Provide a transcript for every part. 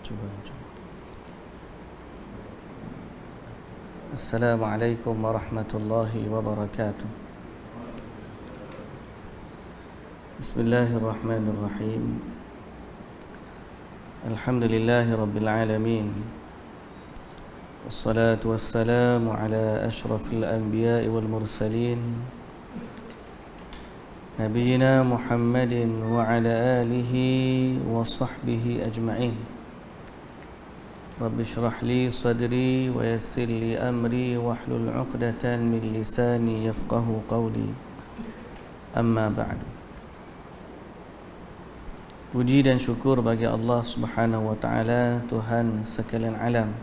Cuba. Assalamualaikum warahmatullahi wabarakatuh. Bismillahirrahmanirrahim. Alhamdulillahi rabbil alamin. Wassalatu wassalamu ala ashrafil anbiya'i wal mursalin, Nabiyyina Muhammadin wa ala alihi wa sahbihi ajma'in. Rabbi shrah li sadri wa yassir li amri wahlul 'uqdatan min lisani yafqahu qawli. Amma ba'du. Puji dan syukur bagi Allah Subhanahu wa taala, Tuhan sekalian alam.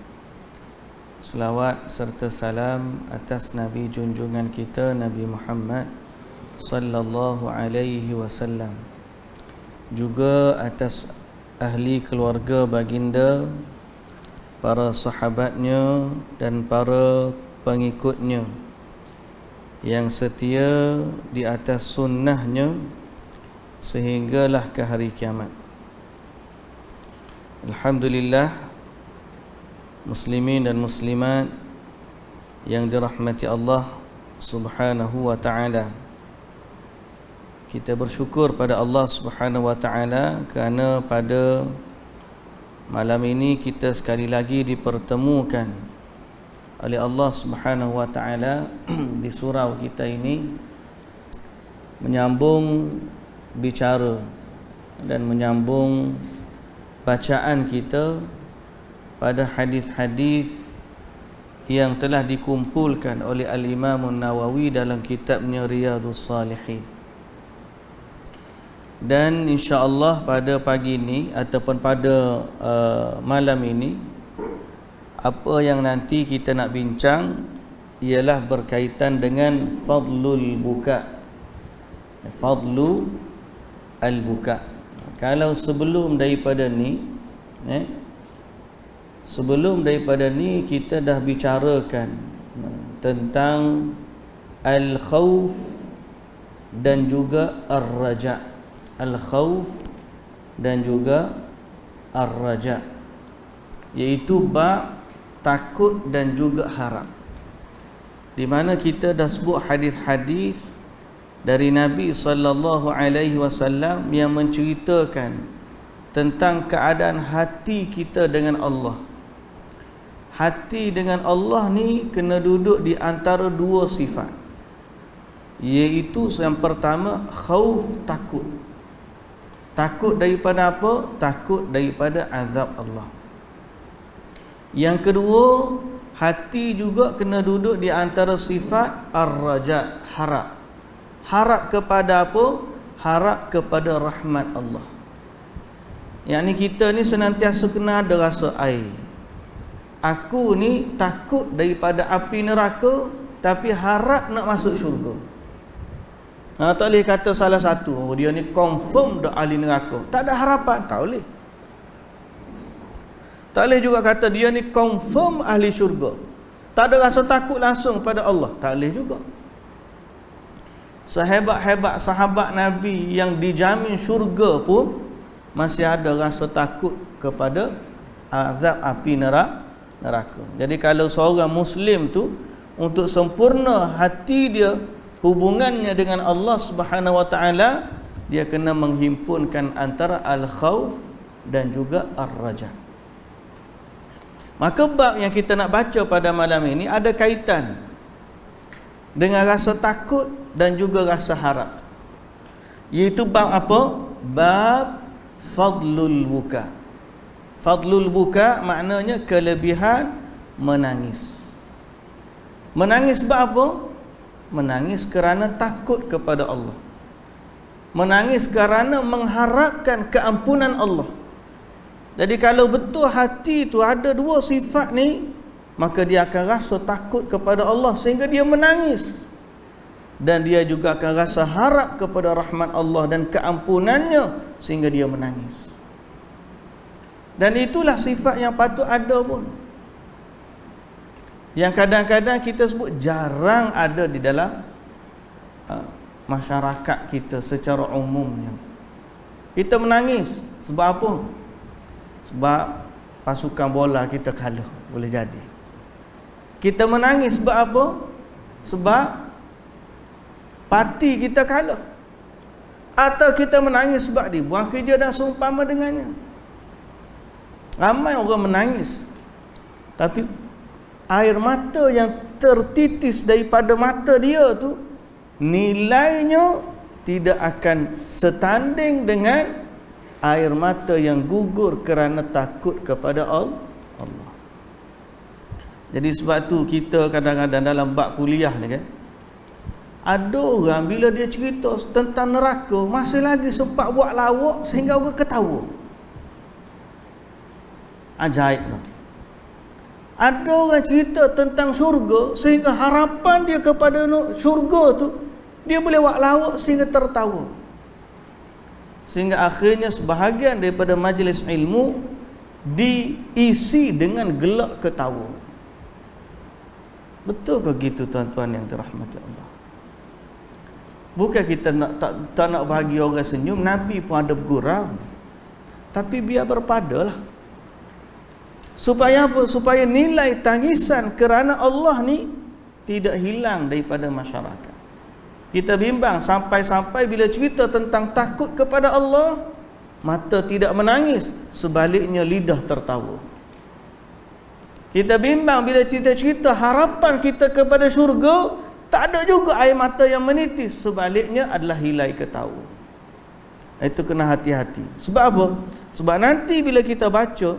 Selawat serta salam atas Nabi junjungan kita Nabi Muhammad sallallahu alaihi wasallam, juga atas ahli keluarga baginda, para sahabatnya dan para pengikutnya yang setia di atas sunnahnya sehinggalah ke hari kiamat. Alhamdulillah, muslimin dan muslimat yang dirahmati Allah Subhanahu wa ta'ala, kita bersyukur pada Allah Subhanahu wa ta'ala kerana pada malam ini kita sekali lagi dipertemukan oleh Allah Subhanahu wa taala di surau kita ini, menyambung bicara dan menyambung bacaan kita pada hadis-hadis yang telah dikumpulkan oleh Al-Imam An-Nawawi dalam kitabnya Riyadhus Salihin. Dan insya-Allah pada pagi ini ataupun pada malam ini, apa yang nanti kita nak bincang ialah berkaitan dengan fadlul buka. Fadlu al-buka. Kalau sebelum daripada ni kita dah bicarakan tentang al-khauf dan juga ar-raja'. Al-khawf dan juga ar-raja', iaitu bab takut dan juga harap, di mana kita dah sebut hadis-hadis dari Nabi sallallahu alaihi wasallam yang menceritakan tentang keadaan hati kita dengan Allah. Hati dengan Allah ni kena duduk di antara dua sifat, iaitu yang pertama khauf, takut. Takut daripada apa? Takut daripada azab Allah. Yang kedua, hati juga kena duduk di antara sifat ar-raja', harap. Harap kepada apa? Harap kepada rahmat Allah. Yang ni kita ni senantiasa kena ada rasa air. Aku ni takut daripada api neraka, tapi harap nak masuk syurga. Tak boleh kata salah satu, dia ni confirm dah ahli neraka, tak ada harapan, tak boleh. Tak boleh juga kata dia ni confirm ahli syurga, tak ada rasa takut langsung pada Allah, tak boleh juga. Sehebat-hebat sahabat Nabi yang dijamin syurga pun masih ada rasa takut kepada azab api neraka. Jadi kalau seorang Muslim tu untuk sempurna hati dia, hubungannya dengan Allah Subhanahu wa taala, dia kena menghimpunkan antara al-khauf dan juga ar-raja'. Maka bab yang kita nak baca pada malam ini ada kaitan dengan rasa takut dan juga rasa harap. Iaitu bab apa? Bab fadlul buka. Fadlul buka maknanya kelebihan menangis. Menangis sebab apa? Menangis kerana takut kepada Allah. Menangis kerana mengharapkan keampunan Allah. Jadi kalau betul hati itu ada dua sifat ni, maka dia akan rasa takut kepada Allah sehingga dia menangis. Dan dia juga akan rasa harap kepada rahmat Allah dan keampunannya sehingga dia menangis. Dan itulah sifat yang patut ada pun, yang kadang-kadang kita sebut jarang ada di dalam masyarakat kita secara umumnya. Kita menangis sebab apa? Sebab pasukan bola kita kalah, boleh jadi. Kita menangis sebab apa? Sebab parti kita kalah. Atau kita menangis sebab dibuang kerja dan seumpama dengannya. Ramai orang menangis, tapi air mata yang tertitis daripada mata dia tu nilainya tidak akan setanding dengan air mata yang gugur kerana takut kepada Allah. Jadi sebab tu kita kadang-kadang dalam bab kuliah ni kan, ada orang bila dia cerita tentang neraka masih lagi sempat buat lawak sehingga orang ketawa. Ajaib lah. Ada orang cerita tentang syurga sehingga harapan dia kepada syurga tu dia boleh buat lawak sehingga tertawa. Sehingga akhirnya sebahagian daripada majlis ilmu diisi dengan gelak ketawa. Betul ke gitu tuan-tuan yang dirahmati Allah? Bukan kita tak nak bagi orang senyum. Nabi pun ada bergurau, tapi biar berpadalah. Supaya apa? Supaya nilai tangisan kerana Allah ni tidak hilang daripada masyarakat. Kita bimbang sampai-sampai bila cerita tentang takut kepada Allah, mata tidak menangis, sebaliknya lidah tertawa. Kita bimbang bila cerita-cerita harapan kita kepada syurga, tak ada juga air mata yang menitis, sebaliknya adalah hilai ketawa. Itu kena hati-hati. Sebab apa? Sebab nanti bila kita baca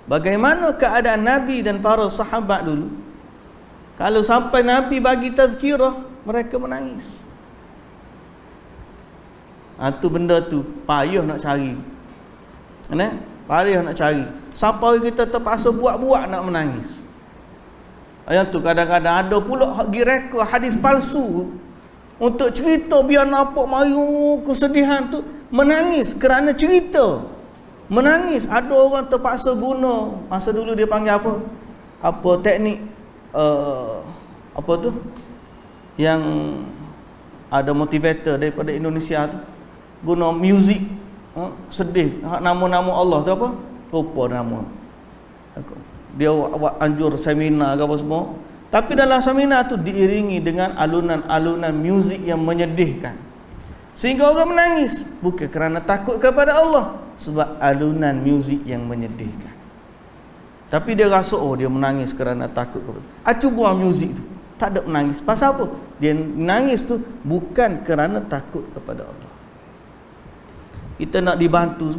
bagaimana keadaan Nabi dan para sahabat dulu, kalau sampai Nabi bagi tazkirah, mereka menangis. Itu benda tu payah nak cari. Payah nak cari. Sampai kita terpaksa buat-buat nak menangis. Yang tu kadang-kadang ada pula pergi reka hadis palsu untuk cerita biar nampak mayu kesedihan tu, menangis kerana cerita. Menangis. Ada orang terpaksa guna, masa dulu dia panggil apa teknik apa tu yang ada motivator daripada Indonesia tu, guna muzik sedih, nama-nama Allah tu apa, lupa nama dia, buat anjur seminar ke apa semua, tapi dalam seminar tu diiringi dengan alunan-alunan muzik yang menyedihkan sehingga orang menangis, bukan kerana takut kepada Allah, sebab alunan muzik yang menyedihkan. Tapi dia rasa dia menangis kerana takut kepada Allah. Cuba muzik tu tak ada menangis. Pasal apa? Dia menangis tu bukan kerana takut kepada Allah. Kita nak dibantu.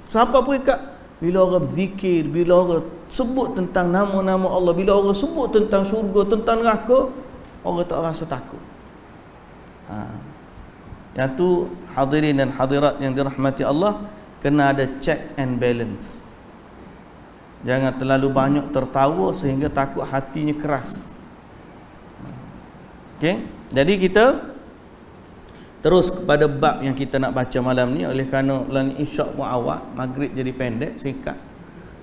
Siapa pun ikat, bila orang berzikir, bila orang sebut tentang nama-nama Allah, bila orang sebut tentang syurga, tentang neraka, orang tak rasa takut. Yang tu hadirin dan hadirat yang dirahmati Allah, kena ada check and balance. Jangan terlalu banyak tertawa sehingga takut hatinya keras. Okey, jadi kita terus kepada bab yang kita nak baca malam ni. Oleh kerana lan isyak pun awal, maghrib jadi pendek, singkat.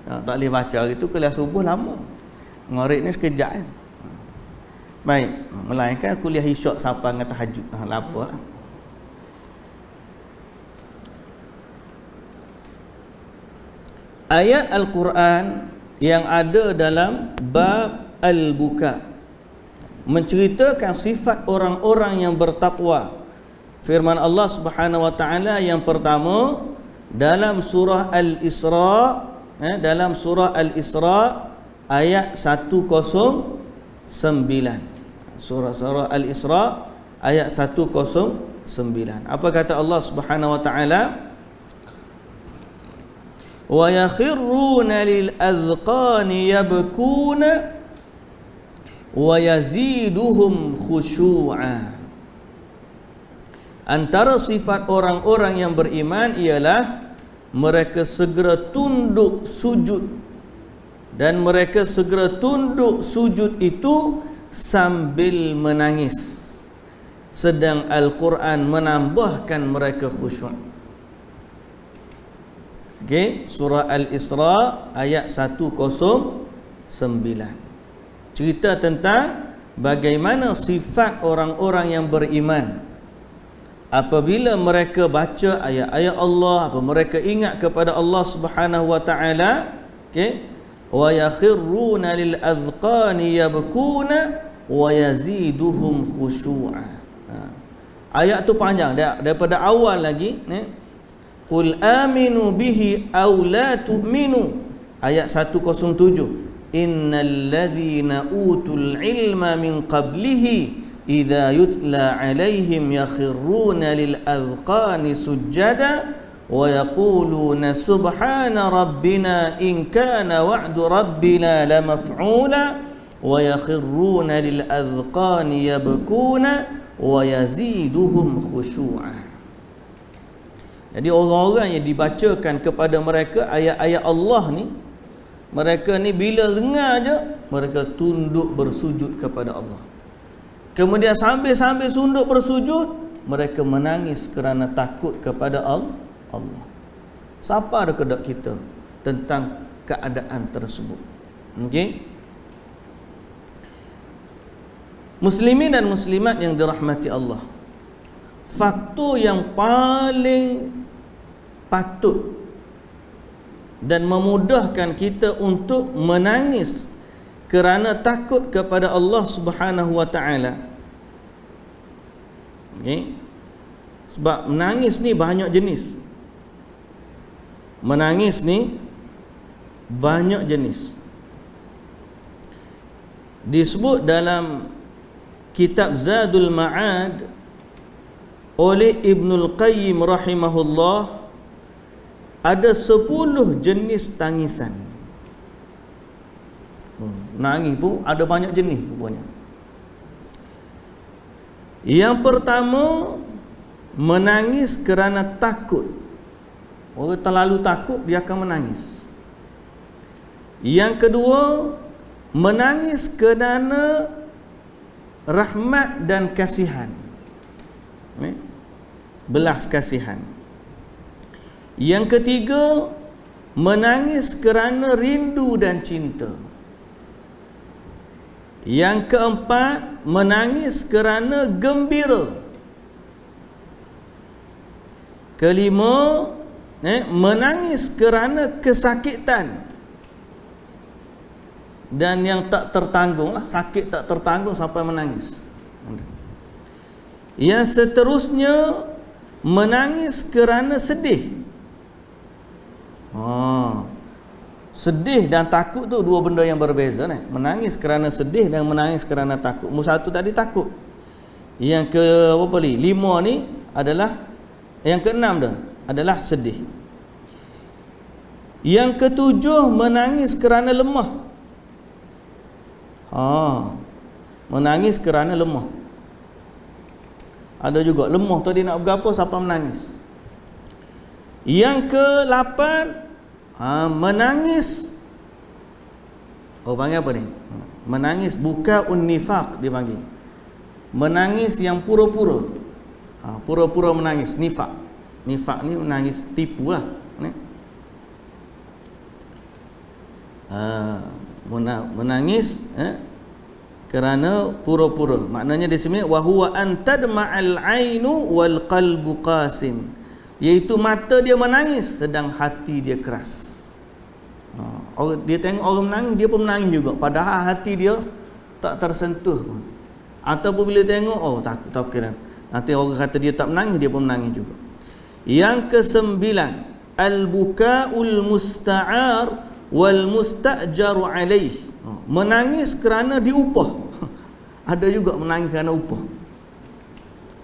Tak boleh baca hari tu, kuliah subuh lama. Ngorek ni sekejap kan. Baik, melainkan kuliah isyak sampai dengan tahajud. Lapalah. Ayat Al-Quran yang ada dalam bab Al-Buka menceritakan sifat orang-orang yang bertakwa. Firman Allah Subhanahu wa taala yang pertama dalam surah Al-Isra, dalam surah Al-Isra ayat 109. Surah Al-Isra ayat 109. Apa kata Allah Subhanahu wa taala? Wa yakhruna lil adqani yabkuna wa yaziduhum khushu'a. Antara sifat orang-orang yang beriman ialah mereka segera tunduk sujud, dan mereka segera tunduk sujud itu sambil menangis, sedang Al-Quran menambahkan mereka khusyuk. Okey, surah Al-Isra ayat 109 cerita tentang bagaimana sifat orang-orang yang beriman apabila mereka baca ayat-ayat Allah, apa mereka ingat kepada Allah Subhanahu wa taala, okey, wa yakhruna lil adqani yabkuna wa yaziduhum khushu'a. Ayat tu panjang daripada awal lagi ni. Qul aminu bihi aw la tu'minu, ayat 107. Innal ladzina utul ilma min qablihi idza yutla alaihim yakhruna lil adqani sujada wa yaquluna subhana rabbina in kana wa'du rabbina lamaf'ula wa yakhruna lil adqani yabkuna wa yaziduhum khushu'a. Jadi orang-orang yang dibacakan kepada mereka ayat-ayat Allah ni, mereka ni bila dengar je mereka tunduk bersujud kepada Allah. Kemudian sambil-sambil tunduk bersujud, mereka menangis kerana takut kepada Allah. Siapa ada kedak kita tentang keadaan tersebut? Okey. Muslimin dan muslimat yang dirahmati Allah, faktor yang paling patut dan memudahkan kita untuk menangis kerana takut kepada Allah Subhanahu wa taala. Okey. Sebab menangis ni banyak jenis. Menangis ni banyak jenis. Disebut dalam kitab Zadul Ma'ad oleh Ibnul Qayyim rahimahullah, ada 10 jenis tangisan. Nangis pun ada banyak jenis rupanya. Yang pertama, menangis kerana takut. Orang terlalu takut dia akan menangis. Yang kedua, menangis kerana rahmat dan kasihan, belas kasihan. Yang ketiga, menangis kerana rindu dan cinta. Yang keempat, menangis kerana gembira. Kelima, menangis kerana kesakitan. Dan yang tak tertanggung lah, sakit tak tertanggung sampai menangis. Yang seterusnya, menangis kerana sedih. Sedih dan takut tu dua benda yang berbeza ni. Menangis kerana sedih dan menangis kerana takut. Satu tadi takut. Yang ke berapa ni? 5 ni adalah, yang ke-6 dah adalah sedih. Yang ke-7, menangis kerana lemah. Menangis kerana lemah. Ada juga lemah tadi nak berapa siapa menangis. Yang ke-8, menangis, panggil apa ni? Menangis bukaun nifaq dia panggil. Menangis yang pura-pura. Pura-pura menangis, nifaq. Nifaq ni menangis tipu lah. Menangis kerana pura-pura. Maknanya di sini wa huwa an tadma'al ainu wal qalbu qasin, iaitu mata dia menangis sedang hati dia keras. Dia tengok orang menangis, dia pun menangis juga, padahal hati dia tak tersentuh pun. Ataupun bila tengok takut kira nanti orang kata dia tak menangis, dia pun menangis juga. Yang ke-9, al-bukaul musta'ar wal musta'jaru alaih, menangis kerana diupah. Ada juga menangis kerana upah.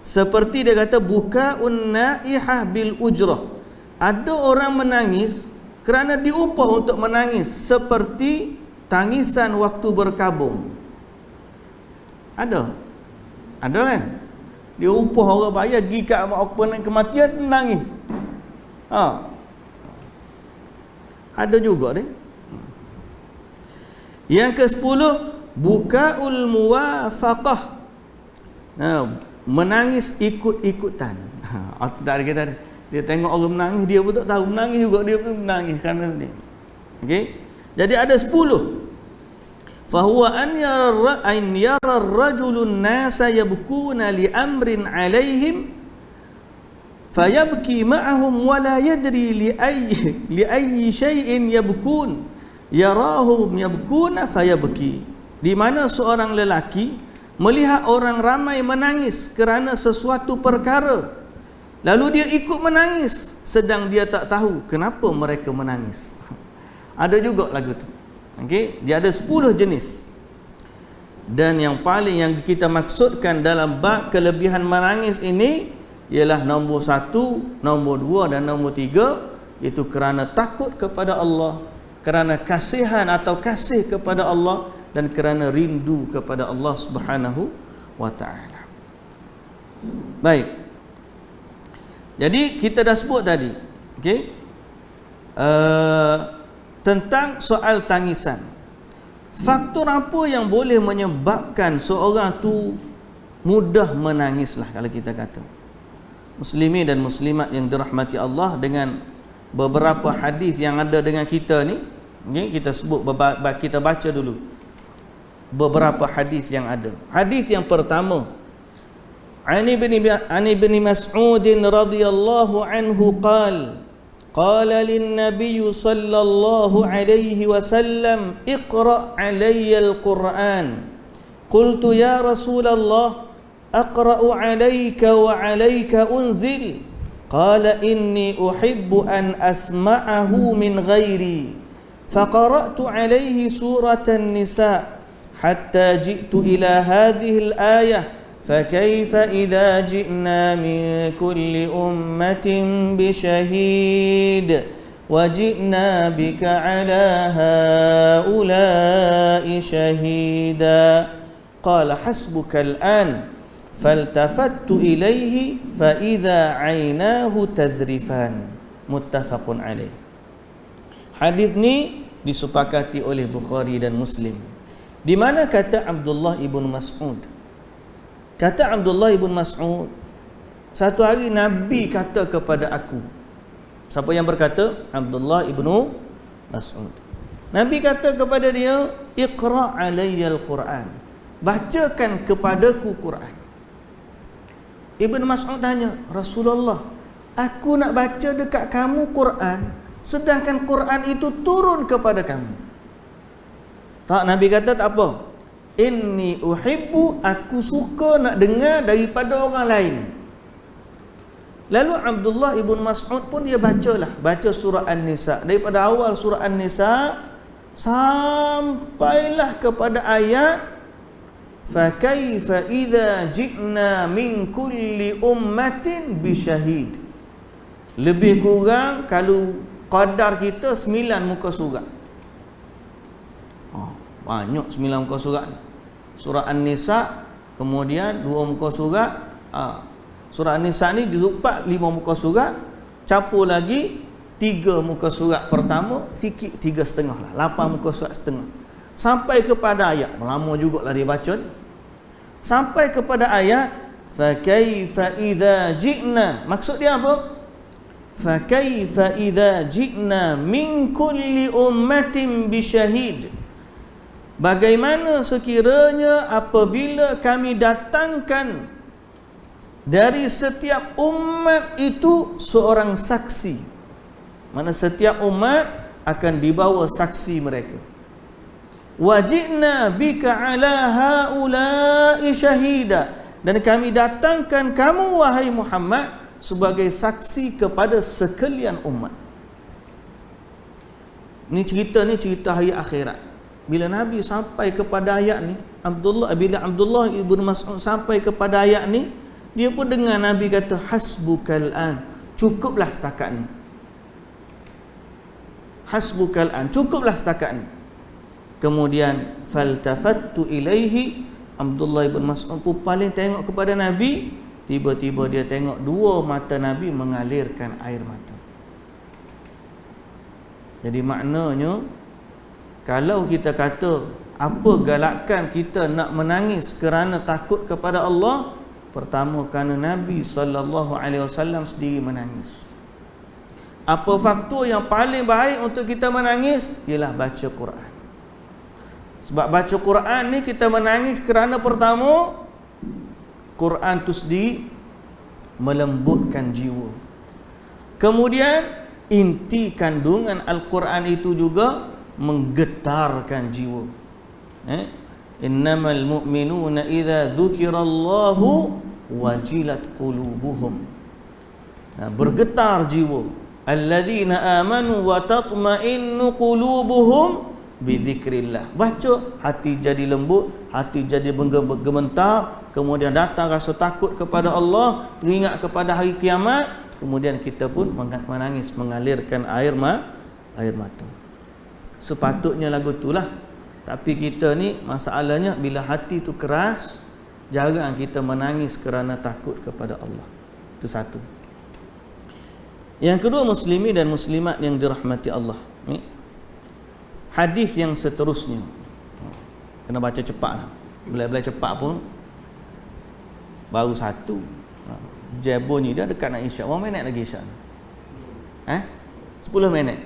Seperti dia kata bukaun naihah bil ujrah, ada orang menangis kerana diupah untuk menangis, seperti tangisan waktu berkabung. Ada kan? Dia upah orang bayar pergi kat kematian menangis. Ada juga dia. Yang ke-10, bukaul muwafaqah, menangis ikut-ikutan. Tak ada kata dia tengok orang menangis, dia pun tak tahu menangis juga, dia pun menangis kerana dia. Okey. Jadi ada 10. Fahuwa an yara ar-rajulun nasa yabkuna li amrin alaihim fayabki ma'ahum wa la yadri li ayyi shay'in yabkun yarahum yabkuna fayabki, di mana seorang lelaki melihat orang ramai menangis kerana sesuatu perkara, lalu dia ikut menangis sedang dia tak tahu kenapa mereka menangis. Ada juga lagu tu. Okey, dia ada 10 jenis. Dan yang paling yang kita maksudkan dalam bab kelebihan menangis ini ialah nombor 1, nombor 2 dan nombor 3, iaitu kerana takut kepada Allah, kerana kasihan atau kasih kepada Allah, dan kerana rindu kepada Allah Subhanahu wa taala. Baik. Jadi kita dah sebut tadi, okey, tentang soal tangisan. Faktor apa yang boleh menyebabkan seorang tu mudah menangislah kalau kita kata. Muslimin dan muslimat yang dirahmati Allah, dengan beberapa hadis yang ada dengan kita ni, okay, kita sebut, kita baca dulu beberapa hadis yang ada. Hadis yang pertama, Ani bin Mas'ud radhiyallahu anhu قال للنبي صلى الله عليه وسلم اقرأ علي القرآن قلت يا رسول الله أقرأ عليك وعليك أنزل قال إني أحب أن أسمعه من غيري فقرأت عليه سورة النساء حتى جئت إلى هذه الآية فكيف إذا جئنا من كل أمة بشهيد وجئنا بك على هؤلاء شهيدا قال حسبك الآن فالتفت إليه فإذا عيناه تذرفان متفق عليه. Hadis ni disepakati oleh Bukhari dan Muslim. Di mana kata Abdullah ibn Mas'ud, kata Abdullah ibn Mas'ud, satu hari Nabi kata kepada aku. Siapa yang berkata? Abdullah ibn Mas'ud. Nabi kata kepada dia, Iqra' alayyal Qur'an, bacakan kepadaku Quran. Ibn Mas'ud tanya, Rasulullah, aku nak baca dekat kamu Quran, sedangkan Quran itu turun kepada kamu. Tak, Nabi kata tak apa. Inni uhibbu, aku suka nak dengar daripada orang lain. Lalu Abdullah ibn Mas'ud pun dia baca surah An-Nisa, daripada awal surah An-Nisa sampailah kepada ayat fa kaifa idza ji'na min kulli ummatin bisyahid. Lebih kurang kalau qadar kita 9 muka surat. Banyak 9 muka surat ni. Surah An-Nisa, kemudian 2 muka surat. Surah An-Nisa ni juzuk 4, 5 muka surat, capur lagi 3 muka surat pertama, sikit 3,5 lah, 8 muka surat setengah. Sampai kepada ayat, lama jugalah dia baca ni. Sampai kepada ayat fa kaifa idza ji'na. Maksud dia apa? Fa kaifa idza ji'na min kulli ummatin bisyahid. Bagaimana sekiranya apabila kami datangkan dari setiap umat itu seorang saksi. Mana setiap umat akan dibawa saksi mereka. Wajidna bika ala haula'i syahida, dan kami datangkan kamu wahai Muhammad sebagai saksi kepada sekalian umat. Ni cerita hari akhirat. Bila Nabi sampai kepada ayat ni, bila Abdullah ibn Mas'ud sampai kepada ayat ni, dia pun dengar Nabi kata hasbukal an, cukuplah setakat ni. Hasbukal an, cukuplah setakat ni. Kemudian faltafattu ilaihi, Abdullah ibn Mas'ud pun paling tengok kepada Nabi, tiba-tiba dia tengok 2 mata Nabi mengalirkan air mata. Jadi maknanya, kalau kita kata apa galakan kita nak menangis kerana takut kepada Allah, pertama kerana Nabi SAW sendiri menangis. Apa faktor yang paling baik untuk kita menangis? Ialah baca Quran. Sebab baca Quran ni kita menangis kerana pertama, Quran tu sendiri melembutkan jiwa. Kemudian inti kandungan Al-Quran itu juga menggetarkan jiwa. Innamal mu'minuna idza dzukirallahu wajilat qulubuhum. Bergetar jiwa. Alladzina amanu wa tatma'innu qulubuhum bizikrillah. Baca, hati jadi lembut, hati jadi gemetar, kemudian datang rasa takut kepada Allah, teringat kepada hari kiamat, kemudian kita pun menangis, mengalirkan air mata. Sepatutnya lagu itulah. Tapi kita ni masalahnya bila hati tu keras, jarang kita menangis kerana takut kepada Allah. Itu satu. Yang kedua, muslimin dan muslimat yang dirahmati Allah. Hadis yang seterusnya. Kena baca cepatlah. Bila cepat pun baru satu. Jabunyi dah dekat nak isyak. Berapa minit lagi isyak? 10 minit.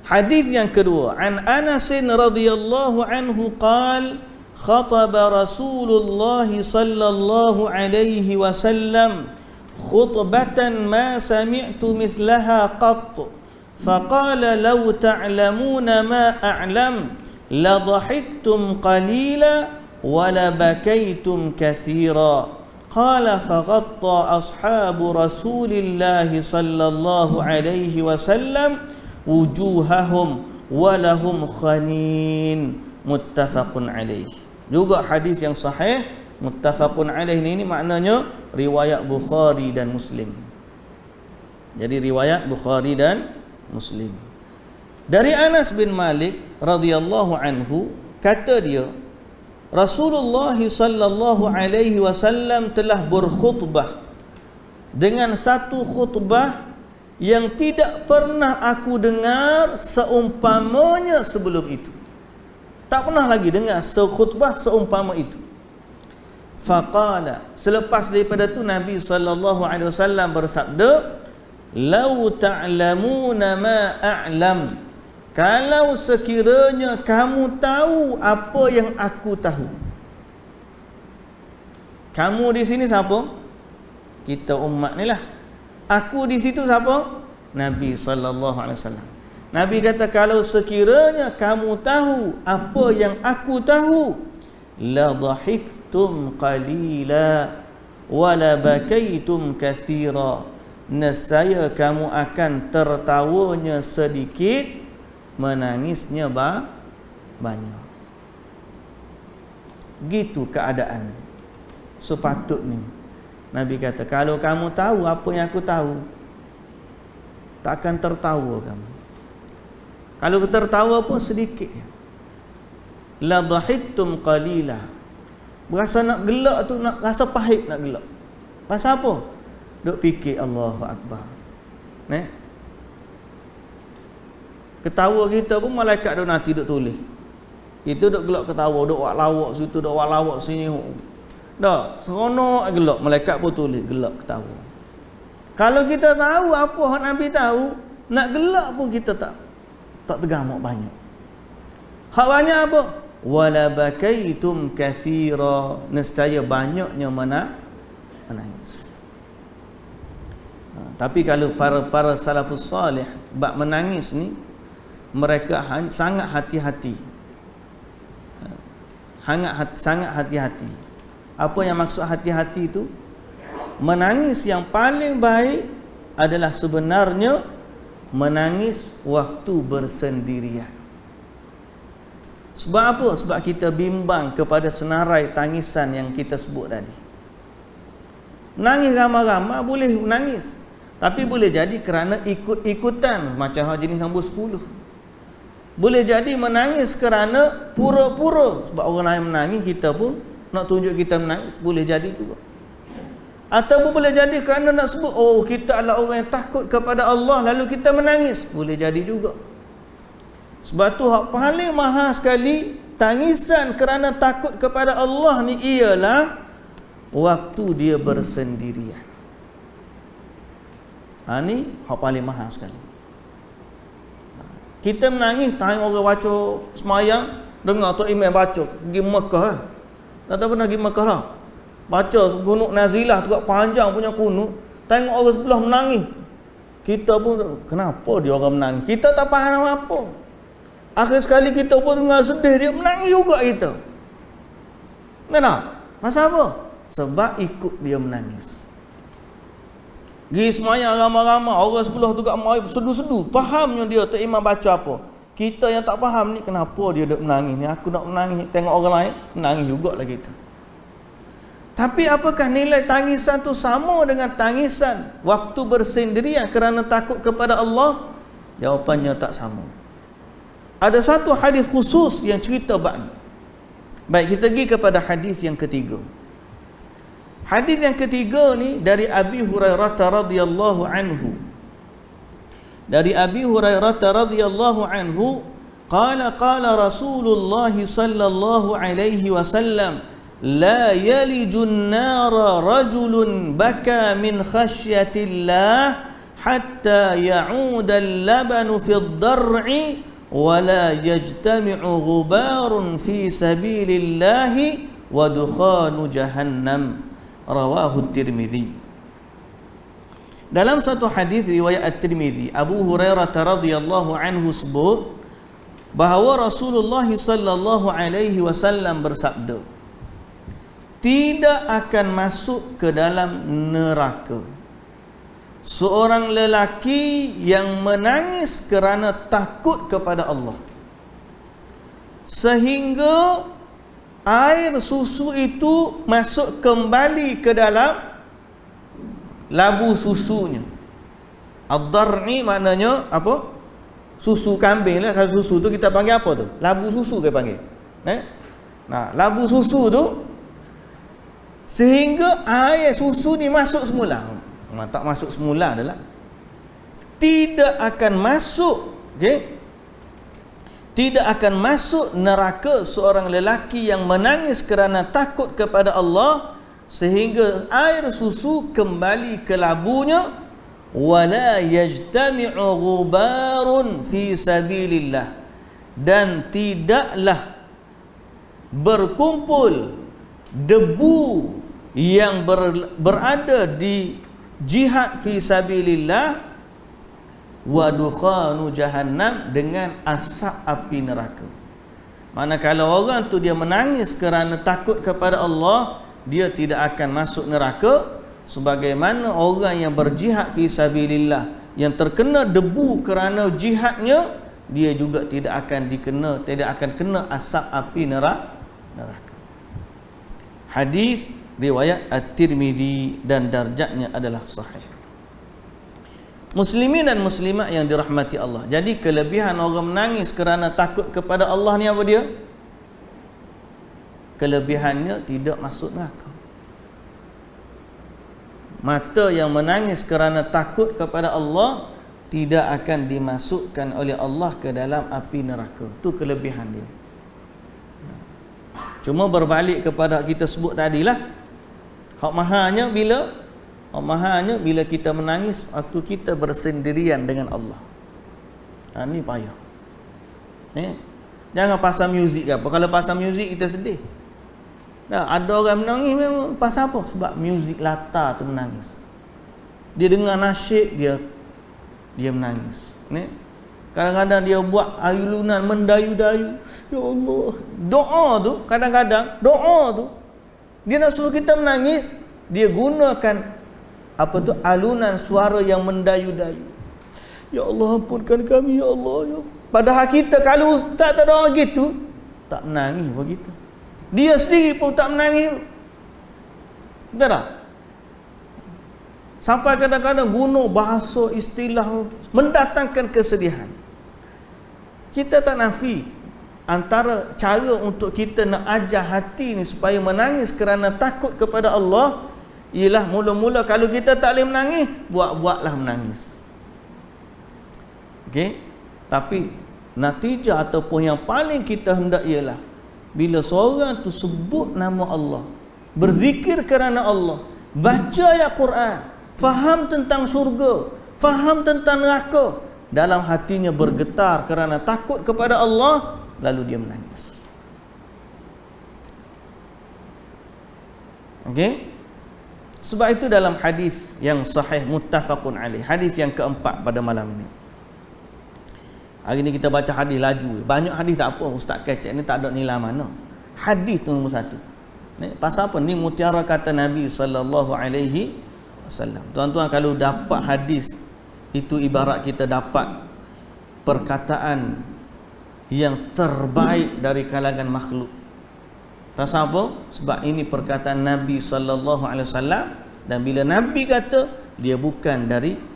Hadis yang kedua, an Anas radhiyallahu anhu qala khataba Rasulullah sallallahu alaihi wasallam khutbatan ma sami'tu mithlaha qatt faqala law ta'lamuna ma a'lam la dhahiktum qalila wa la bakaytum kathira qala faghatta ashabu Rasulillah sallallahu alaihi wasallam wujuhahum walahum khanin. Muttafaqun alaih. Juga hadis yang sahih. Muttafaqun alaih ini maknanya riwayat Bukhari dan Muslim. Jadi riwayat Bukhari dan Muslim. Dari Anas bin Malik radhiyallahu anhu, kata dia, Rasulullah sallallahu alaihi wasallam telah berkhutbah dengan satu khutbah yang tidak pernah aku dengar seumpamanya sebelum itu. Tak pernah lagi dengar khutbah seumpama itu. Faqala, selepas daripada tu Nabi sallallahu alaihi wasallam bersabda, "Lau ta'lamuna ma a'lam." Kalau sekiranya kamu tahu apa yang aku tahu. Kamu di sini siapa? Kita umat ni lah. Aku di situ siapa? Nabi sallallahu alaihi wasallam. Nabi kata, kalau sekiranya kamu tahu apa yang aku tahu, la dhahiktum qalila wa la bakaitum kathira. Nescaya kamu akan tertawanya sedikit, menangisnya banyak. Gitu keadaan sepatutnya. Nabi kata, kalau kamu tahu apa yang aku tahu, tak akan tertawa kamu. Kalau tertawa pun sedikit. La dhahiktum qalila. Berasa nak gelak tu, nak rasa pahit nak gelak. Pasal apa? Duk fikir Allahu Akbar. Ketawa kita pun malaikat duk nanti duk tulis. Itu duk gelak ketawa, duk wak lawak situ, duk wak lawak sini. Dah, seronok gelak, malaikat pun tulis gelak ketawa. Kalau kita tahu apa hak Nabi tahu, nak gelak pun kita tak tergamuk banyak. Hak banyak apa? Wala bakaitum kathira. Nescaya banyaknya menangis. Tapi kalau para salafus salih bab menangis ni, mereka sangat hati-hati. Sangat hati-hati. Apa yang maksud hati-hati itu? Menangis yang paling baik adalah sebenarnya menangis waktu bersendirian. Sebab apa? Sebab kita bimbang kepada senarai tangisan yang kita sebut tadi. Menangis ramai-ramai boleh menangis, tapi boleh jadi kerana ikut-ikutan, macam jenis nombor 10. Boleh jadi menangis kerana pura-pura. Sebab orang lain menangis, kita pun nak tunjuk kita menangis. Boleh jadi juga. Ataupun boleh jadi kerana nak sebut, oh kita adalah orang yang takut kepada Allah, lalu kita menangis. Boleh jadi juga. Sebab tu hak paling mahal sekali tangisan kerana takut kepada Allah ni ialah waktu dia bersendirian. Ni hak paling mahal sekali. Kita menangis tengok orang baca semayang, dengar Tok Imam baca pergi Mekah. Tak tahu pernah pergi Mekah lah. Baca kunut nazilah tu panjang punya kunut, tengok orang sebelah menangis. Kita pun kenapa dia orang menangis? Kita tak faham apa. Akhir sekali kita pun dengar sedih, dia menangis juga kita. Kenapa? Masa apa? Sebab ikut dia menangis. Pergi semayang ramai-ramai, orang sebelah tu kat mai sedu-sedu, fahamnya dia tak imam baca apa. Kita yang tak faham ni, kenapa dia duk menangis ni? Aku nak menangis, tengok orang lain menangis jugalah kita. Tapi apakah nilai tangisan tu sama dengan tangisan waktu bersendirian kerana takut kepada Allah? Jawapannya tak sama. Ada satu hadis khusus yang cerita bab ni. Baik, kita pergi kepada hadis yang ketiga. Hadis yang ketiga ni dari Abi Hurairah radhiyallahu anhu. Dari Abi Hurairah radhiyallahu anhu, qala Rasulullah sallallahu alaihi wasallam, la yalijun nara rajulun baka min khasyatillah hatta ya'uda al-labanu fi ad-dar'i wa la yajtami'u ghubarun fi sabilillahi wa dukhanu jahannam. Rawahu Tirmidzi. Dalam satu hadis riwayat At-Tirmidzi, Abu Hurairah radhiyallahu anhu sebut bahawa Rasulullah sallallahu alaihi wasallam bersabda, tidak akan masuk ke dalam neraka seorang lelaki yang menangis kerana takut kepada Allah, sehingga air susu itu masuk kembali ke dalam labu susunya. Ad-dar' ni maknanya apa? Susu kambing lah. Kalau susu tu kita panggil apa tu? Labu susu ke panggil? Nah, labu susu tu sehingga air susu ni masuk semula. Tak masuk semula adalah tidak akan masuk, okey? Tidak akan masuk neraka seorang lelaki yang menangis kerana takut kepada Allah sehingga air susu kembali ke labunya, wala yajtami'u ghubarun fi sabilillah, dan tidaklah berkumpul debu yang berada di jihad fi sabilillah wa dukhanu jahannam, dengan asap api neraka. Manakala orang tu dia menangis kerana takut kepada Allah, dia tidak akan masuk neraka, sebagaimana orang yang berjihad fi sabilillah yang terkena debu kerana jihadnya, dia juga tidak akan kena asap api neraka. Hadis riwayat At-Tirmidzi dan darjatnya adalah sahih. Muslimin dan muslimat yang dirahmati Allah. Jadi kelebihan orang menangis kerana takut kepada Allah ni apa dia? Kelebihannya tidak masuk neraka. Mata yang menangis kerana takut kepada Allah tidak akan dimasukkan oleh Allah ke dalam api neraka. Itu kelebihan dia. Cuma berbalik kepada kita sebut tadilah, hak mahanya bila kita menangis waktu kita bersendirian dengan Allah. Ni payah. Jangan pasang muzik ke apa. Kalau pasang muzik kita sedih. Ada orang menangis memang pasal apa? Sebab muzik latar tu menangis. Dia dengar nasyid, dia menangis. Kadang-kadang dia buat ayulunan mendayu-dayu. Ya Allah. Doa tu, kadang-kadang doa tu dia nak suruh kita menangis, dia gunakan alunan suara yang mendayu-dayu. Ya Allah, ampunkan kami ya Allah ya. Padahal kita kalau tak ada orang gitu, tak menangis begitu. Dia sendiri pun tak menangis. Betul tak? Sampai kadang-kadang guna bahasa istilah mendatangkan kesedihan. Kita tak nafi antara cara untuk kita nak ajar hati ni supaya menangis kerana takut kepada Allah ialah mula-mula kalau kita tak boleh menangis, buat-buatlah menangis. Okey? Tapi natijah ataupun yang paling kita hendak ialah bila seorang tu sebut nama Allah, berzikir kerana Allah, baca ayat Quran, faham tentang syurga, faham tentang neraka, dalam hatinya bergetar kerana takut kepada Allah, lalu dia menangis. Okey? Sebab itu dalam hadis yang sahih muttafaqun alaih, hadis yang keempat pada malam ini, Hari ni kita baca hadis laju. Banyak hadis tak apa, ustaz kecek ni tak ada nilai mana. Hadis tu nombor satu. Ni pasal apa? Ni mutiara kata Nabi sallallahu alaihi wasallam. Tuan-tuan, kalau dapat hadis itu ibarat kita dapat perkataan yang terbaik dari kalangan makhluk. Pasal apa? Sebab ini perkataan Nabi sallallahu alaihi wasallam, dan bila Nabi kata, dia bukan dari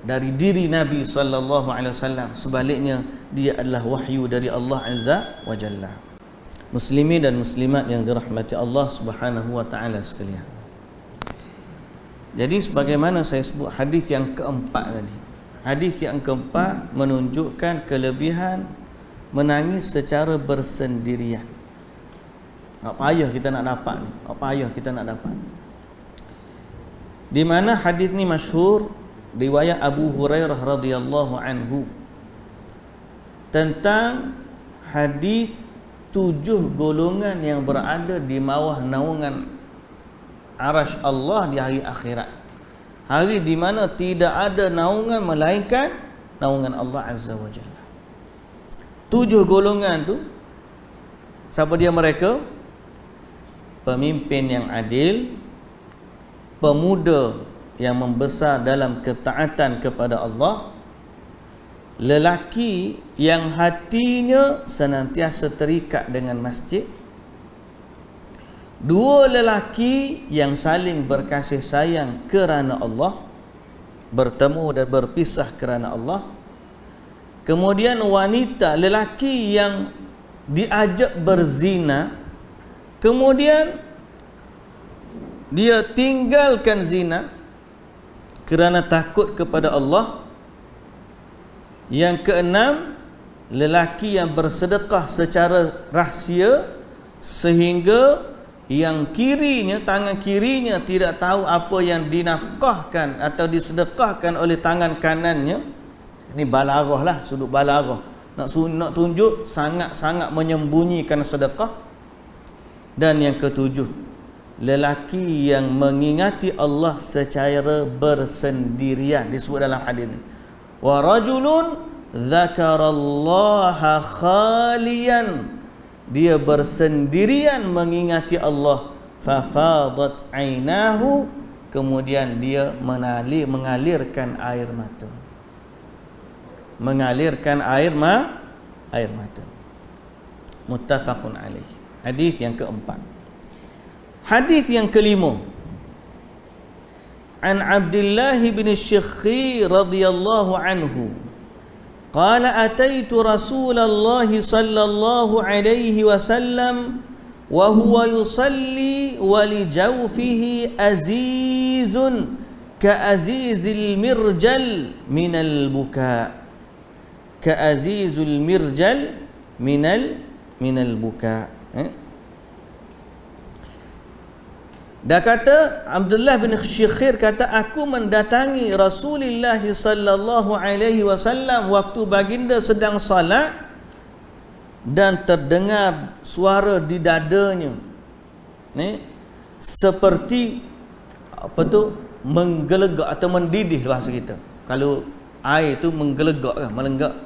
dari diri Nabi sallallahu alaihi wasallam, sebaliknya dia adalah wahyu dari Allah azza wa jalla. Muslimin dan muslimat yang dirahmati Allah Subhanahu wa taala sekalian. Jadi sebagaimana saya sebut hadis yang keempat tadi. Hadis yang keempat menunjukkan kelebihan menangis secara bersendirian. Tak payah kita nak dapat ni. Tak payah kita nak dapat. Di mana hadis ni masyhur riwayat Abu Hurairah radhiyallahu anhu tentang hadis 7 golongan yang berada di bawah naungan arasy Allah di hari akhirat. Hari di mana tidak ada naungan melainkan naungan Allah azza wa jalla. 7 golongan tu, siapa dia mereka? Pemimpin yang adil, pemuda yang membesar dalam ketaatan kepada Allah, lelaki yang hatinya senantiasa terikat dengan masjid, 2 lelaki yang saling berkasih sayang kerana Allah, bertemu dan berpisah kerana Allah, kemudian wanita, lelaki yang diajak berzina, kemudian dia tinggalkan zina kerana takut kepada Allah. Yang keenam, lelaki yang bersedekah secara rahsia sehingga yang kirinya, tangan kirinya tidak tahu apa yang dinafkahkan atau disedekahkan oleh tangan kanannya. Ini balaghah lah, sudut balaghah. Nak tunjuk sangat-sangat menyembunyikan sedekah. Dan yang ketujuh, lelaki yang mengingati Allah secara bersendirian, disebut dalam hadis ini. Wa rajulun dzakarallaha khaliyan, dia bersendirian mengingati Allah, fafadat ainahu, kemudian dia mengalirkan air mata. Mengalirkan air mata. Muttafaqun alaih. Hadis yang keempat. Hadis yang kelima, an Abdullah bin Syikhir radhiyallahu anhu qala ataitu Rasulullah sallallahu alaihi wasallam wa huwa yusalli wa li jawfihi azizun ka azizil mirjal minal buka, ka azizul mirjal minal buka. Dah kata Abdullah bin Syikhir kata, aku mendatangi Rasulullah sallallahu alaihi wasallam waktu baginda sedang salat dan terdengar suara di dadanya seperti menggelegak atau mendidih bahasa kita. Kalau air tu menggelegak kan, melenggak.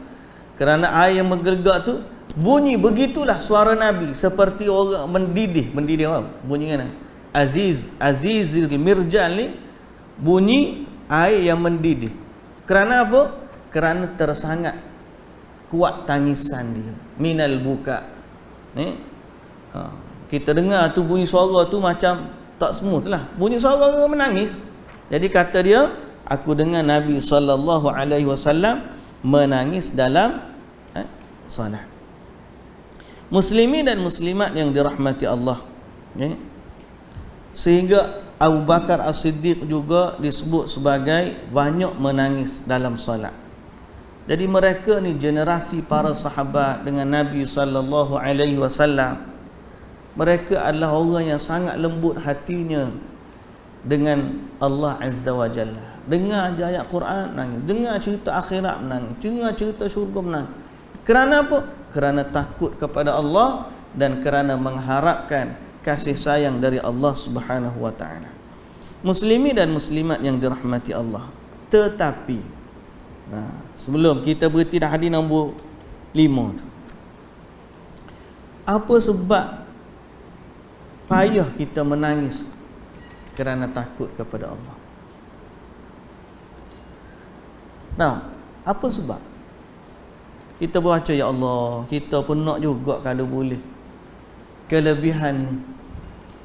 Kerana air yang menggelegak tu bunyi begitulah suara Nabi, seperti orang mendidih apa? Bunyi kan? Azizil mirjal ni bunyi air yang mendidih. Kerana apa? Kerana tersangat kuat tangisan dia. Minal buka. Kita dengar tu bunyi suara tu macam tak smooth lah. Bunyi suara orang menangis. Jadi kata dia, aku dengar Nabi sallallahu alaihi wasallam menangis dalam salat. Muslimin dan muslimat yang dirahmati Allah. Sehingga Abu Bakar As-Siddiq juga disebut sebagai banyak menangis dalam salat. Jadi mereka ni generasi para sahabat dengan Nabi sallallahu alaihi wasallam. Mereka adalah orang yang sangat lembut hatinya dengan Allah Azza wa Jalla. Dengar ayat Quran menangis, dengar cerita akhirat menangis, dengar cerita syurga menangis. Kerana apa? Kerana takut kepada Allah dan kerana mengharapkan kasih sayang dari Allah Subhanahu wa taala. Muslimin dan muslimat yang dirahmati Allah. Tetapi Nah, sebelum kita berhenti dah hadis nombor 5 tu. Apa sebab payah kita menangis kerana takut kepada Allah? Nah, apa sebab? Kita baca, ya Allah, kita pun nak juga kalau boleh kelebihan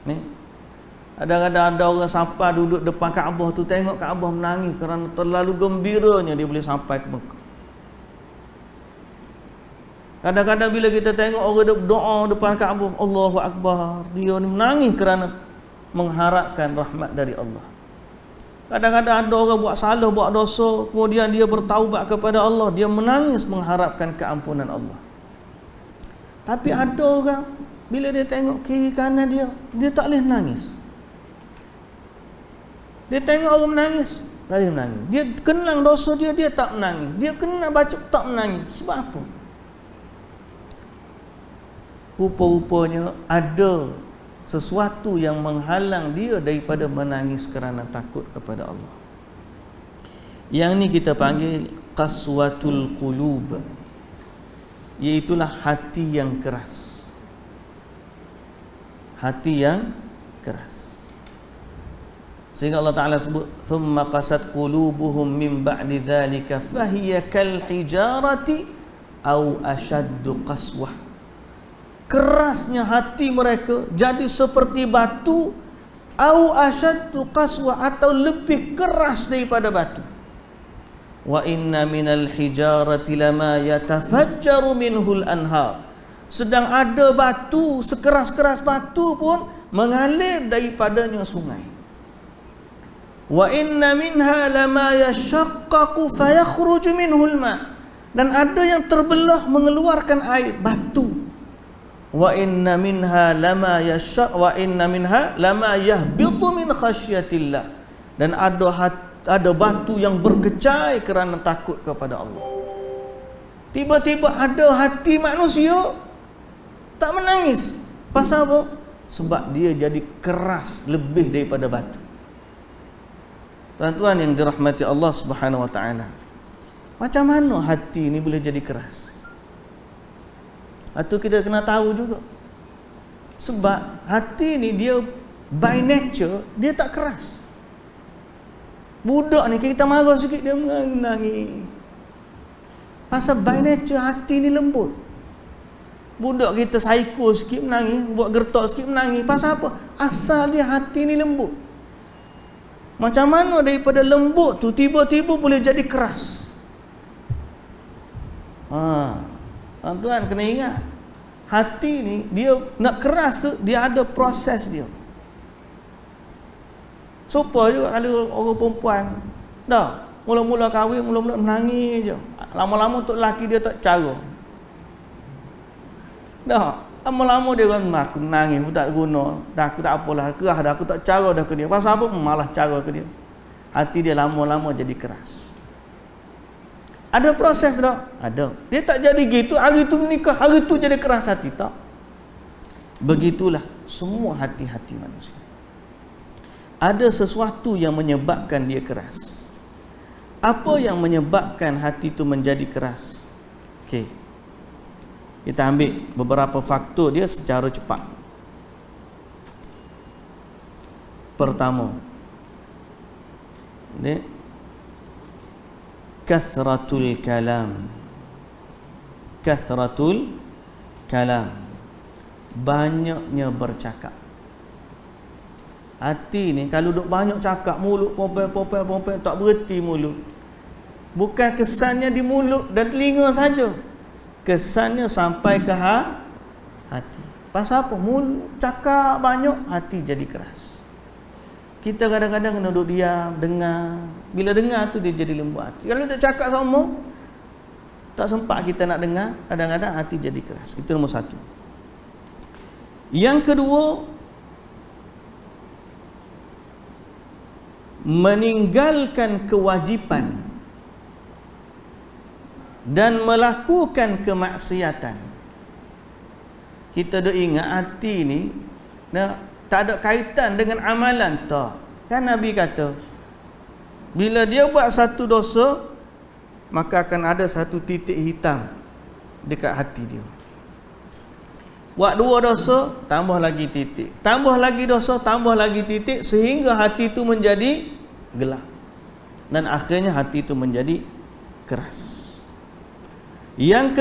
ni. Kadang-kadang ada orang sampai duduk depan Kaabah tu, tengok Kaabah menangis kerana terlalu gembiranya dia boleh sampai ke Mekah. Kadang-kadang bila kita tengok orang berdoa depan Kaabah, Allahu Akbar, dia ni menangis kerana mengharapkan rahmat dari Allah. Kadang-kadang ada orang buat salah, buat dosa, kemudian dia bertaubat kepada Allah, dia menangis mengharapkan keampunan Allah. Tapi ada orang bila dia tengok kiri kanan dia tak boleh menangis. Dia tengok orang menangis, tak boleh menangis. Dia kenang dosa dia tak menangis. Dia kenang baca, tak menangis. Sebab apa? Rupa-rupanya ada sesuatu yang menghalang dia daripada menangis kerana takut kepada Allah. Yang ni kita panggil qaswatul qulub, iaitulah hati yang keras. Hati yang keras. Sehingga Allah Ta'ala sebut, thumma qasat qulubuhum min ba'di dhalika fahiya kal hijarati au ashaddu qaswah. Kerasnya hati mereka jadi seperti batu, au ashaddu qaswah, atau lebih keras daripada batu. Wa inna minal hijarati lama yatafajjaru minhul anhar. Sedang ada batu, sekeras-keras batu pun mengalir daripadanya sungai. Wa inna minha lama yashaqqaqu fayakhruju minhul ma. Dan ada yang terbelah mengeluarkan air, batu. Wa inna minha lama yahbitu min khasyatillah. Dan ada batu yang berkecai kerana takut kepada Allah. Tiba-tiba ada hati manusia tak menangis. Pasal apa? Sebab dia jadi keras lebih daripada batu. Tuan-tuan yang dirahmati Allah Subhanahu wa taala, macam mana hati ni boleh jadi keras? Atau kita kena tahu juga. Sebab hati ni dia by nature dia tak keras. Budak ni kita marah sikit dia menangis. Pasal by nature hati ni lembut. Budak kita psycho sikit menangis, buat gertak sikit menangis. Pasal apa? Asal dia hati ni lembut. Macam mana daripada lembut tu tiba-tiba boleh jadi keras? Tuan-tuan kena ingat, hati ni dia nak keras tu dia ada proses dia. Supaya juga kalau orang perempuan dah mula-mula kahwin, mula-mula menangis je, lama-lama untuk lelaki dia tak cara. Dah lama-lama dia kan, aku menangis pun tak guna, dah aku tak apalah, kerah dah, aku tak cara dah ke dia. Pasal apa? Malah cara ke dia. Hati dia lama-lama jadi keras. Ada proses tak? Ada. Dia tak jadi gitu, hari tu menikah, hari tu jadi keras hati, tak? Begitulah semua hati-hati manusia. Ada sesuatu yang menyebabkan dia keras. Apa yang menyebabkan hati itu menjadi keras? Okey. Kita ambil beberapa faktor dia secara cepat. Pertama, ni kathratul kalam. Kathratul kalam, banyaknya bercakap. Hati ni kalau duk banyak cakap, mulut popel tak berhenti mulut. Bukan kesannya di mulut dan telinga saja, kesannya sampai ke hati. Pasal apa? Mulut cakap banyak, hati jadi keras. Kita kadang-kadang kena duduk diam, dengar. Bila dengar tu dia jadi lembut hati. Kalau dia cakap sama, tak sempat kita nak dengar, kadang-kadang hati jadi keras. Itu nombor satu. Yang kedua, meninggalkan kewajipan dan melakukan kemaksiatan. Kita dah ingat hati ni tak ada kaitan dengan amalan, tak. Kan Nabi kata, bila dia buat satu dosa, maka akan ada satu titik hitam dekat hati dia. Buat 2 dosa, tambah lagi titik. Tambah lagi dosa, tambah lagi titik, sehingga hati itu menjadi gelap. Dan akhirnya hati itu menjadi keras. Yang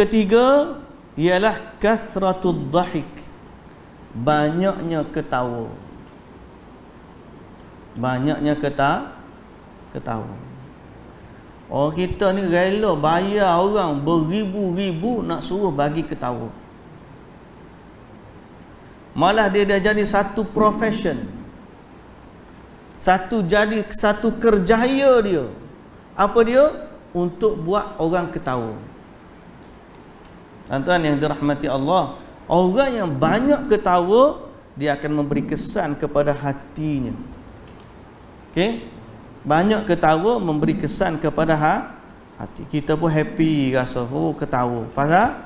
ketiga ialah kasratud dhahik. Banyaknya ketawa. Ketawa. Oh, kita ni rela bayar orang beribu-ribu nak suruh bagi ketawa. Malah dia dah jadi satu profession. Satu kerjaya dia. Apa dia? Untuk buat orang ketawa. Tuan-tuan yang dirahmati Allah, orang yang banyak ketawa, dia akan memberi kesan kepada hatinya. Okey? Banyak ketawa memberi kesan kepada hati. Kita pun happy rasa, oh ketawa. Pasal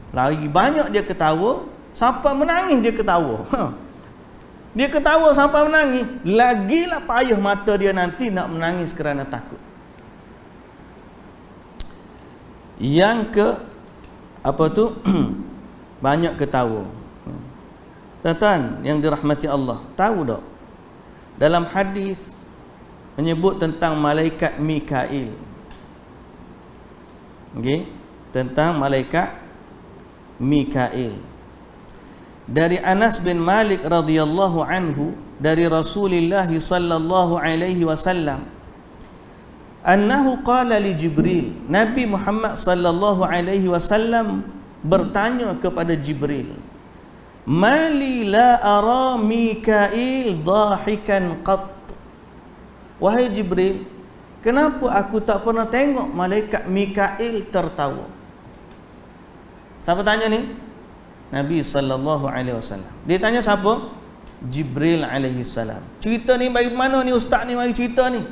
lagi banyak dia ketawa, sampai menangis dia ketawa. Dia ketawa sampai menangis, lagilah payah mata dia nanti nak menangis kerana takut. Yang banyak ketawa. Tuan-tuan yang dirahmati Allah, tahu tak? Dalam hadis menyebut tentang malaikat Mikail. Okey, tentang malaikat Mikail. Dari Anas bin Malik radhiyallahu anhu, dari Rasulullah sallallahu alaihi wasallam, annahu qala li Jibril. Nabi Muhammad sallallahu alaihi wasallam bertanya kepada Jibril, "Mali la ara Mikail dahikan qat?" Wahai Jibril, kenapa aku tak pernah tengok malaikat Mikail tertawa? Siapa tanya ni? Nabi sallallahu alaihi wasallam. Dia tanya siapa? Jibril alaihi salam. Cerita ni bagi mana ni ustaz ni mari cerita ni?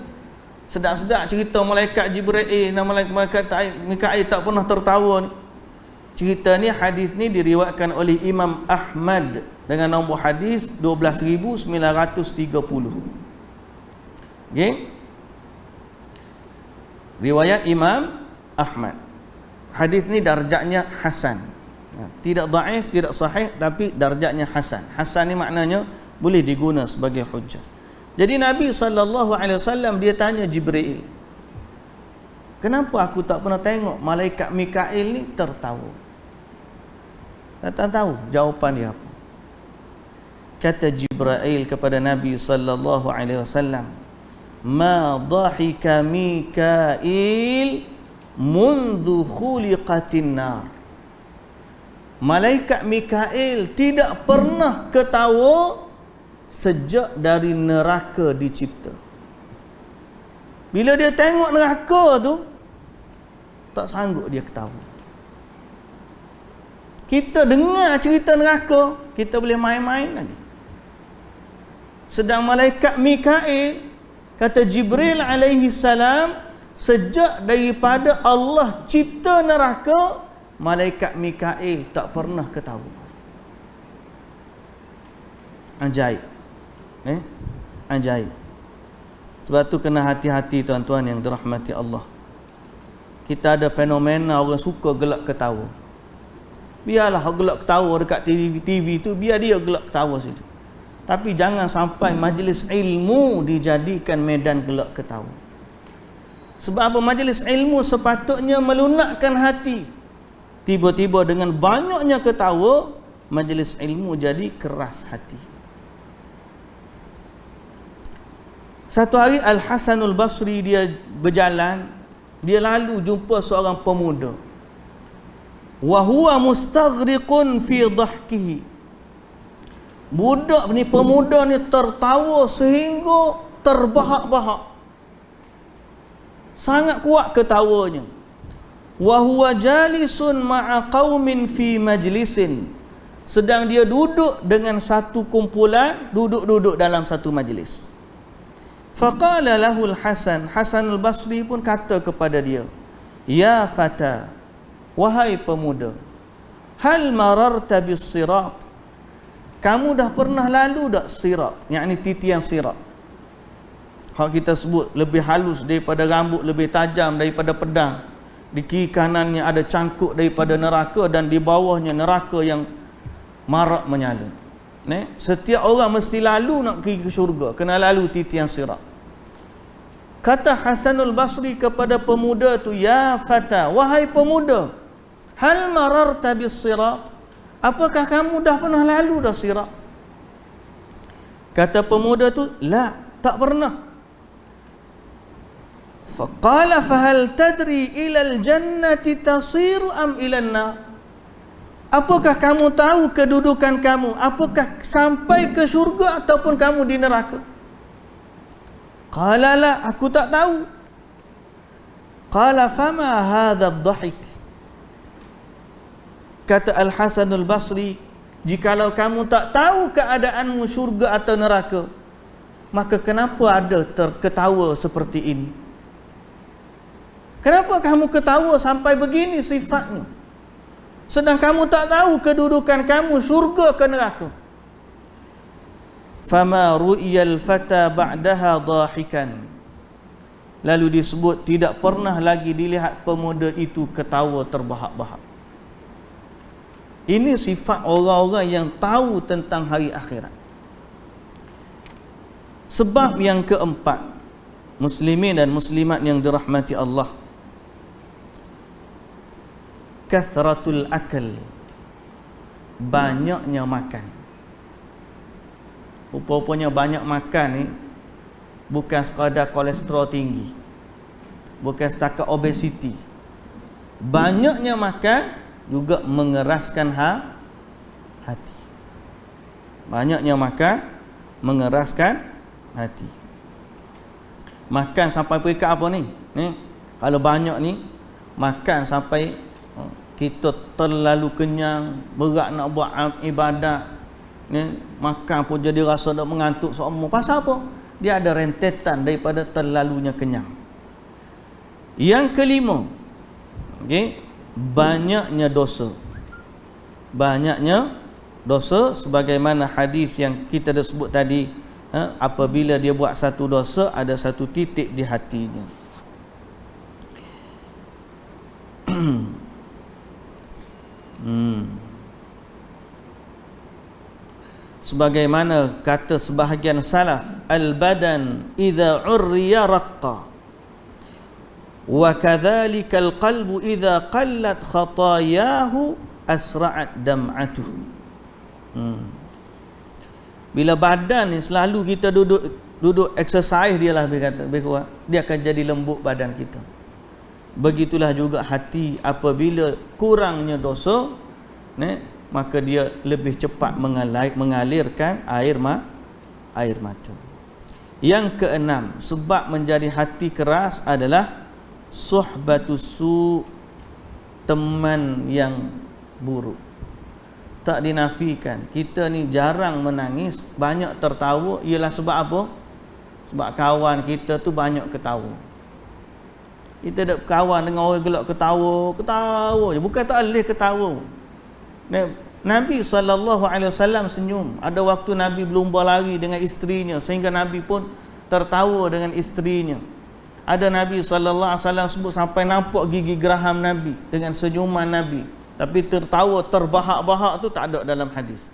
Sedap-sedap cerita malaikat Jibril malaikat Mikail tak pernah tertawa ni. Cerita ni, hadis ni diriwayatkan oleh Imam Ahmad dengan nombor hadis 12930. Okey. Riwayat Imam Ahmad. Hadis ni darjatnya hasan. Tidak dhaif, tidak sahih, tapi darjatnya hasan. Hasan ni maknanya boleh diguna sebagai hujjah. Jadi Nabi SAW dia tanya Jibril, kenapa aku tak pernah tengok malaikat Mikail ni tertawa? Tak tahu jawapan dia apa. Kata Jibril kepada Nabi SAW, ma dhahika Mikail mundu khuliqatin nar. Malaikat Mikail tidak pernah ketawa sejak dari neraka dicipta. Bila dia tengok neraka tu, tak sanggup dia ketawa. Kita dengar cerita neraka, kita boleh main-main lagi. Sedang malaikat Mikail, kata Jibril alaihi salam, sejak daripada Allah cipta neraka, malaikat Mikail tak pernah ketawa. Ajaib. Ajaib. Sebab tu kena hati-hati tuan-tuan yang dirahmati Allah. Kita ada fenomena orang suka gelak ketawa. Biarlah gelak ketawa dekat TV tu, biar dia gelak ketawa situ. Tapi jangan sampai majlis ilmu dijadikan medan gelak ketawa. Sebab apa? Majlis ilmu sepatutnya melunakkan hati. Tiba-tiba dengan banyaknya ketawa, majlis ilmu jadi keras hati. Satu hari Al-Hasanul Basri dia berjalan, dia lalu jumpa seorang pemuda. Wa huwa mustaghriqun fi dhahkihi. Budak ni, pemuda ni tertawa sehingga terbahak-bahak. Sangat kuat ketawanya. Wa huwa jalisun ma'a qaumin fi majlisin. Sedang dia duduk dengan satu kumpulan, duduk-duduk dalam satu majlis. Faqala lahul Hasan, Hasan al-Basri pun kata kepada dia, ya fata, wahai pemuda, hal mararta bis sirat, kamu dah pernah lalu tak sirat, yakni titian sirat. hak kita sebut lebih halus daripada rambut, lebih tajam daripada pedang. Di kiri kanannya ada cangkuk daripada neraka, dan di bawahnya neraka yang marak menyala. Setiap orang mesti lalu nak pergi ke syurga, kena lalu titian sirat. Kata Hasanul Basri kepada pemuda tu, ya fata, wahai pemuda, hal mararta bis sirat, apakah kamu dah pernah lalu dah sirat? Kata pemuda tu, la, tak pernah. Faqala fahal tadri ilal jannati tasiru am ilan nar, apakah kamu tahu kedudukan kamu, apakah sampai ke syurga ataupun kamu di neraka? Qala la, aku tak tahu. Qala fama hadha ad-dhahik, kata Al-Hasanul Basri, jikalau kamu tak tahu keadaanmu syurga atau neraka, maka kenapa ada terketawa seperti ini? Kenapa kamu ketawa sampai begini sifatnya, sedang kamu tak tahu kedudukan kamu syurga ke neraka? Fama ru'yal fata ba'daha dhahikan, lalu disebut tidak pernah lagi dilihat pemuda itu ketawa terbahak-bahak. Ini sifat orang-orang yang tahu tentang hari akhirat. Sebab yang keempat, muslimin dan muslimat yang dirahmati Allah, kathratul akal, banyaknya makan. Rupanya banyak makan ni bukan sekadar kolesterol tinggi, bukan setakat obesiti. Banyaknya makan juga mengeraskan hati. Banyaknya makan mengeraskan hati. Makan sampai peringkat apa ni? Kalau banyak ni makan sampai kita terlalu kenyang, berat nak buat ibadat, makan pun jadi rasa nak mengantuk semua. Pasal apa? Dia ada rentetan daripada terlalunya kenyang. Yang kelima, banyaknya dosa. Banyaknya dosa, sebagaimana hadis yang kita dah sebut tadi, apabila dia buat satu dosa, ada satu titik di hatinya. Sebagaimana kata sebahagian salaf, al-badan idza urriya raqqa, wa kadzalika al-qalbu idza qallat khatayahu asra'at dam'atuhu. Bila badan ni selalu kita duduk exercise, dia lah dia akan jadi lembut badan kita. Begitulah juga hati, apabila kurangnya dosa, maka dia lebih cepat mengalirkan air mata. Yang keenam, sebab menjadi hati keras adalah suhbatus su, teman yang buruk. Tak dinafikan, kita ni jarang menangis, banyak tertawa, ialah sebab apa? Sebab kawan kita tu banyak ketawa. Kita ada kawan dengan orang gelak ketawa je, bukan tak boleh ketawa. Nabi SAW senyum. Ada waktu Nabi berlumba lari dengan isterinya, sehingga Nabi pun tertawa dengan isterinya. Ada Nabi SAW sebut sampai nampak gigi geraham Nabi dengan senyuman Nabi, tapi tertawa terbahak-bahak tu tak ada dalam hadis.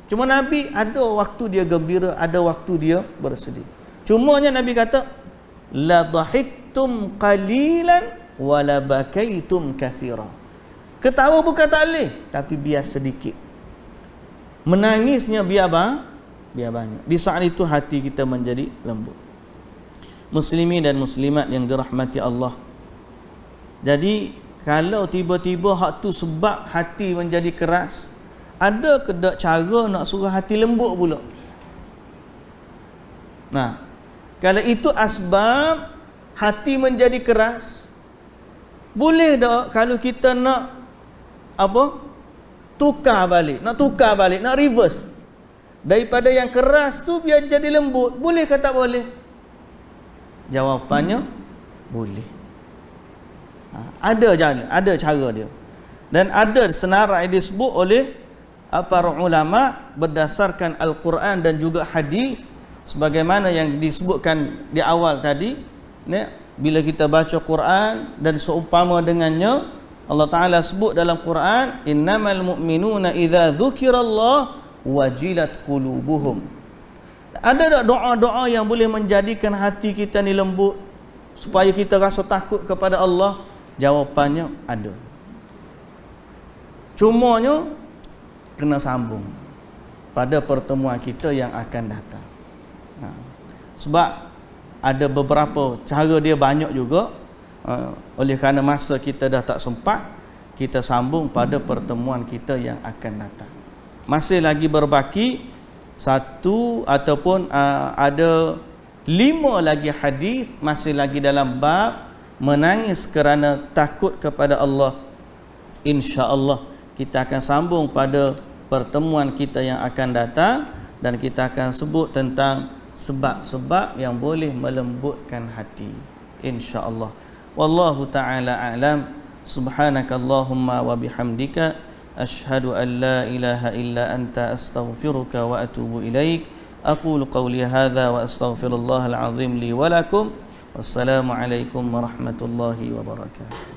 Cuma Nabi ada waktu dia gembira, ada waktu dia bersedih. Cumanya Nabi kata, la dhahiktum qalilan wa la bakaitum kathira. Ketawa bukan tak boleh, tapi biar sedikit. Menangisnya biar banyak. Di saat itu hati kita menjadi lembut. Muslimin dan muslimat yang dirahmati Allah. Jadi kalau tiba-tiba hak tu sebab hati menjadi keras, ada ke tak cara nak suruh hati lembut pula? Nah, kalau itu asbab hati menjadi keras, boleh tak kalau kita nak tukar balik, nak reverse daripada yang keras tu biar jadi lembut, boleh ke tak boleh? Jawapannya boleh. Ada cara dia, dan ada senarai disebut oleh para ulama berdasarkan Al-Quran dan juga hadis, sebagaimana yang disebutkan di awal tadi, bila kita baca Quran dan seumpama dengannya, Allah Ta'ala sebut dalam Quran, innamal mu'minuna idza dzukirallah wajilat qulubuhum. Ada tak doa-doa yang boleh menjadikan hati kita ni lembut supaya kita rasa takut kepada Allah? Jawapannya ada. Cumanya kena sambung pada pertemuan kita yang akan datang. Sebab ada beberapa cara, dia banyak juga. Oleh kerana masa kita dah tak sempat, kita sambung pada pertemuan kita yang akan datang. Masih lagi berbaki satu ataupun ada 5 lagi hadis masih lagi dalam bab menangis kerana takut kepada Allah. Insya-Allah kita akan sambung pada pertemuan kita yang akan datang, dan kita akan sebut tentang sebab-sebab yang boleh melembutkan hati, insya-Allah. Wallahu taala a'lam. Subhanakallahumma wa bihamdika asyhadu an la ilaha illa anta astaghfiruka wa atubu ilaik. Aqulu qawli hadza wa astaghfirullahal azim li wa lakum. Wassalamu alaikum warahmatullahi wabarakatuh.